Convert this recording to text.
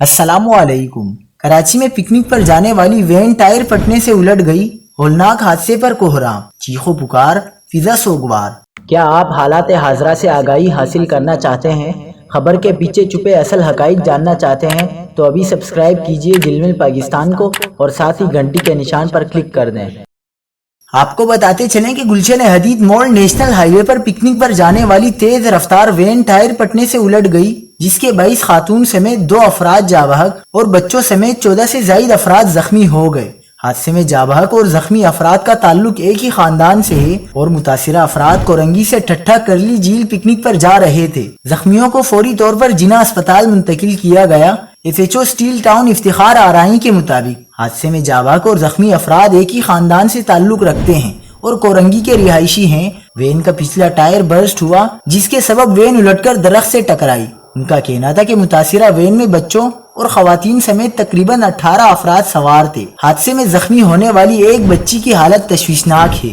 السلام علیکم۔ کراچی میں پکنک پر جانے والی وین ٹائر پھٹنے سے الٹ گئی، ہولناک حادثے پر کوہرام، چیخو پکار، فضا سوگوار۔ کیا آپ حالات حاضرہ سے آگاہی حاصل کرنا چاہتے ہیں؟ خبر کے پیچھے چھپے اصل حقائق جاننا چاہتے ہیں تو ابھی سبسکرائب کیجئے جلمل پاکستان کو اور ساتھ ہی گھنٹی کے نشان پر کلک کر دیں۔ آپ کو بتاتے چلیں کہ گلشن حدید مول نیشنل ہائی وے پر پکنک پر جانے والی تیز رفتار وین ٹائر پھٹنے سے الٹ گئی، جس کے باعث خاتون سمیت 2 افراد جاں بحق اور بچوں سمیت 14 سے زائد افراد زخمی ہو گئے۔ حادثے میں جاں بحق اور زخمی افراد کا تعلق ایک ہی خاندان سے ہے اور متاثرہ افراد کورنگی سے ٹھٹھا کرلی جھیل پکنک پر جا رہے تھے۔ زخمیوں کو فوری طور پر جناح اسپتال منتقل کیا گیا۔ F H O Steel Town Iftikhar Arai کے مطابق حادثے میں جاں بحق اور زخمی افراد ایک ہی خاندان سے تعلق رکھتے ہیں اور کورنگی کے رہائشی ہیں۔ وین کا پچھلا ٹائر برسٹ ہوا، جس کے سبب وین الٹ کر درخت سے ٹکرائی۔ ان کا کہنا تھا کہ متاثرہ وین میں بچوں اور خواتین سمیت تقریباً 18 افراد سوار تھے۔ حادثے میں زخمی ہونے والی ایک بچی کی حالت تشویشناک ہے۔